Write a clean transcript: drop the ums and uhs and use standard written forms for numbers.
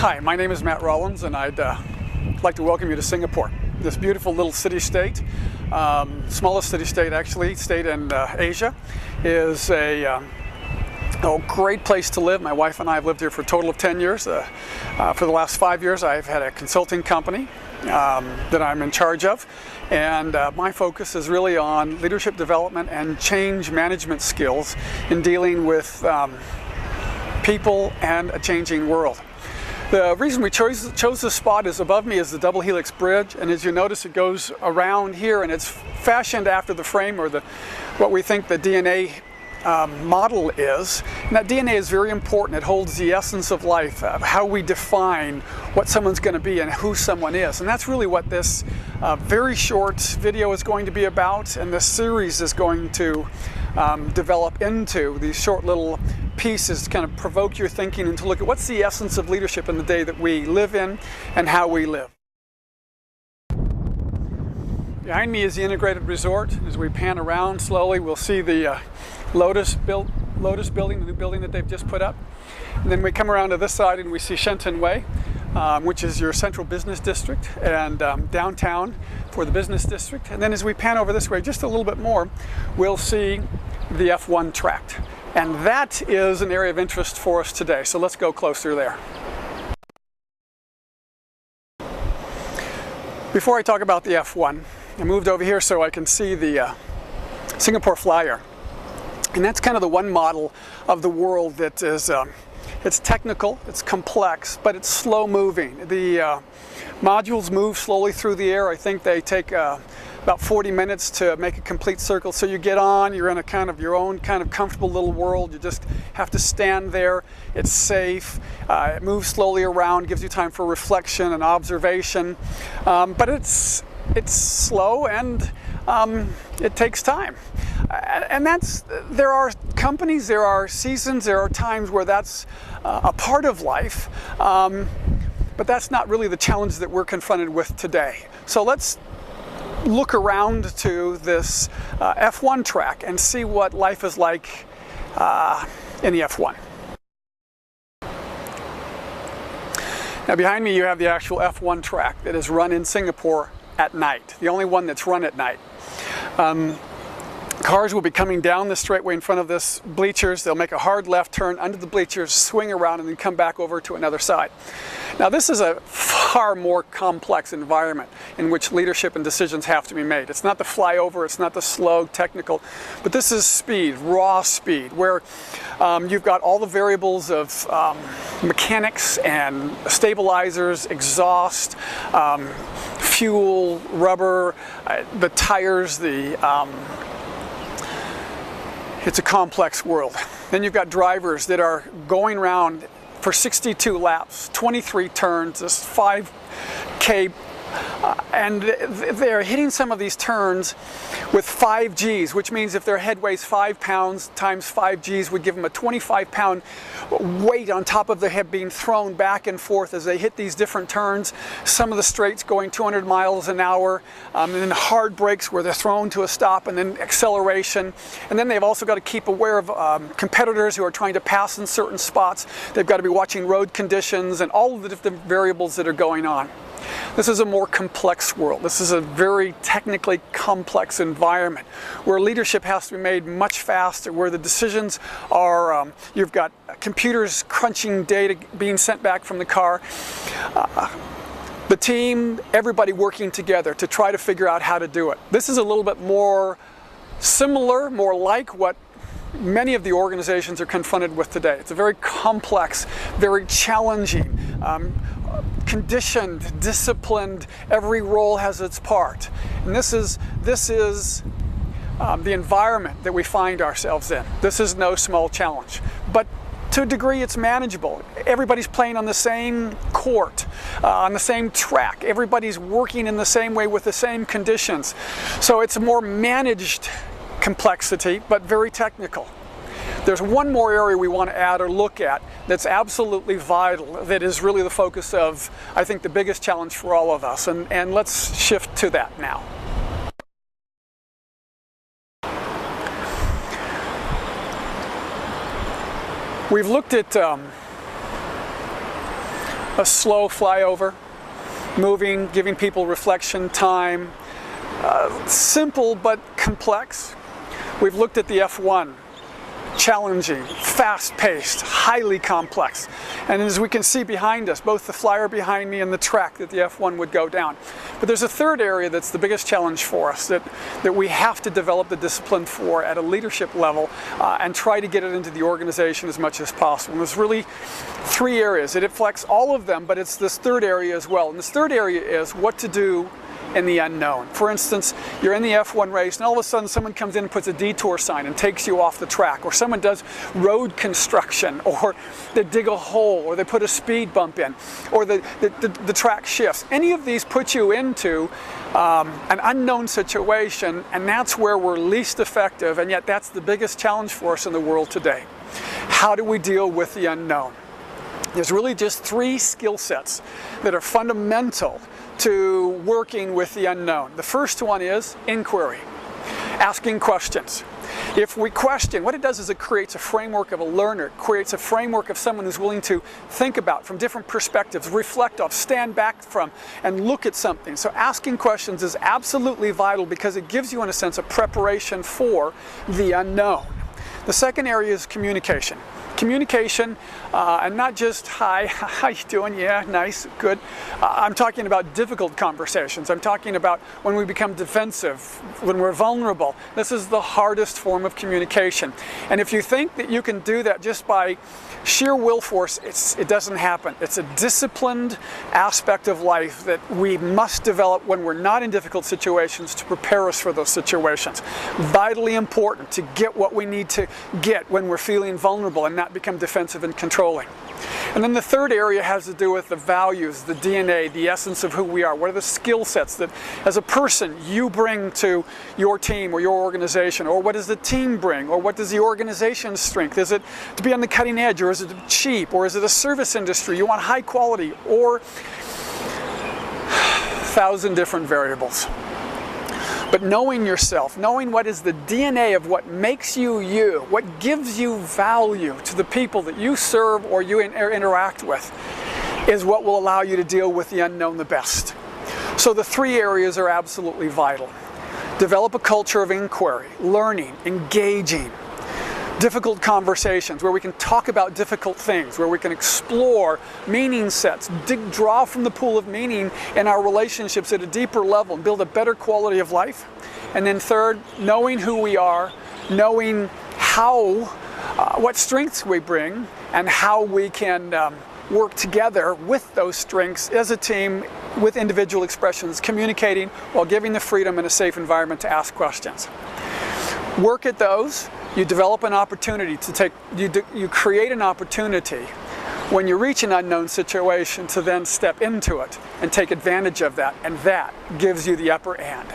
Hi, my name is Matt Rawlins, and I'd like to welcome you to Singapore. This beautiful little city-state, smallest city-state actually, state in Asia, is a great place to live. My wife and I have lived here for a total of 10 years. For the last 5 years I've had a consulting company that I'm in charge of, and my focus is really on leadership development and change management skills in dealing with people and a changing world. The reason we chose this spot is above me is the double helix bridge, and as you notice, it goes around here, and it's fashioned after the frame, or what we think the DNA model is. And that DNA is very important. It holds the essence of life, how we define what someone's going to be and who someone is. And that's really what this very short video is going to be about, and this series is going to develop into these short little pieces to kind of provoke your thinking and to look at what's the essence of leadership in the day that we live in and how we live. Behind me is the integrated resort. As we pan around slowly, we'll see the Lotus building, the new building that they've just put up. And then we come around to this side and we see Shenton Way, which is your central business district, and downtown for the business district. And then as we pan over this way just a little bit more, we'll see the F1 track. And that is an area of interest for us today. So let's go closer there. Before I talk about the F1, I moved over here so I can see the Singapore Flyer. And that's kind of the one model of the world that is, it's technical, it's complex, but it's slow moving. The modules move slowly through the air. I think they take about 40 minutes to make a complete circle. So you get on, you're in a kind of your own kind of comfortable little world. You just have to stand there. It's safe. It moves slowly around, gives you time for reflection and observation. But it's slow, and it takes time. And there are companies, there are seasons, there are times where that's a part of life, but that's not really the challenge that we're confronted with today. So let's look around to this F1 track and see what life is like in the F1. Now behind me you have the actual F1 track that is run in Singapore at night, the only one that's run at night. Cars will be coming down the straightaway in front of this bleachers. They'll make a hard left turn under the bleachers, swing around, and then come back over to another side. Now this is a far more complex environment in which leadership and decisions have to be made. It's not the flyover, it's not the slow technical, but this is speed, raw speed, where you've got all the variables of mechanics and stabilizers, exhaust, fuel, rubber, the tires, it's a complex world. Then you've got drivers that are going around for 62 laps, 23 turns, this 5K, and they're hitting some of these turns with 5 Gs, which means if their head weighs 5 pounds times 5 Gs would give them a 25-pound weight on top of their head being thrown back and forth as they hit these different turns. Some of the straights going 200 miles an hour, and then hard brakes where they're thrown to a stop, and then acceleration. And then they've also got to keep aware of competitors who are trying to pass in certain spots. They've got to be watching road conditions and all of the different variables that are going on. This is a more complex world. This is a very technically complex environment where leadership has to be made much faster, where the decisions are, you've got computers crunching data being sent back from the car. The team, everybody working together to try to figure out how to do it. This is a little bit more similar, more like what many of the organizations are confronted with today. It's a very complex, very challenging, conditioned, disciplined, every role has its part. And this is the environment that we find ourselves in. This is no small challenge, but to a degree it's manageable. Everybody's playing on the same court, on the same track. Everybody's working in the same way with the same conditions. So it's a more managed complexity, but very technical. There's one more area we want to add or look at that's absolutely vital, that is really the focus of, I think, the biggest challenge for all of us. And let's shift to that now. We've looked at a slow flyover, moving, giving people reflection time, simple but complex. We've looked at the F1, challenging, fast-paced, highly complex. And as we can see behind us, both the flyer behind me and the track that the F1 would go down. But there's a third area that's the biggest challenge for us that we have to develop the discipline for at a leadership level and try to get it into the organization as much as possible. And there's really three areas. It affects all of them, but it's this third area as well. And this third area is what to do in the unknown. For instance, you're in the F1 race and all of a sudden someone comes in and puts a detour sign and takes you off the track, or someone does road construction, or they dig a hole, or they put a speed bump in, or the track shifts. Any of these put you into an unknown situation, and that's where we're least effective, and yet that's the biggest challenge for us in the world today. How do we deal with the unknown? There's really just three skill sets that are fundamental to working with the unknown. The first one is inquiry, asking questions. If we question, what it does is it creates a framework of a learner, it creates a framework of someone who's willing to think about from different perspectives, reflect off, stand back from, and look at something. So asking questions is absolutely vital because it gives you, in a sense, a preparation for the unknown. The second area is communication. Communication, and not just, hi, how you doing? Yeah, nice, good. I'm talking about difficult conversations. I'm talking about when we become defensive, when we're vulnerable. This is the hardest form of communication. And if you think that you can do that just by sheer will force, it doesn't happen. It's a disciplined aspect of life that we must develop when we're not in difficult situations to prepare us for those situations. Vitally important to get what we need to get when we're feeling vulnerable and not become defensive and controlling. And then the third area has to do with the values, the DNA, the essence of who we are. What are the skill sets that as a person you bring to your team or your organization? Or what does the team bring? Or what does the organization's strength? Is it to be on the cutting edge, or is it cheap? Or is it a service industry? You want high quality, or 1,000 different variables. But knowing yourself, knowing what is the DNA of what makes you you, what gives you value to the people that you serve or you interact with, is what will allow you to deal with the unknown the best. So the three areas are absolutely vital. Develop a culture of inquiry, learning, engaging, difficult conversations where we can talk about difficult things, where we can explore meaning sets, draw from the pool of meaning in our relationships at a deeper level and build a better quality of life. And then third, knowing who we are, knowing how, what strengths we bring, and how we can work together with those strengths as a team with individual expressions, communicating while giving the freedom and a safe environment to ask questions. Work at those. You develop an opportunity to you create an opportunity when you reach an unknown situation to then step into it and take advantage of that, and that gives you the upper hand.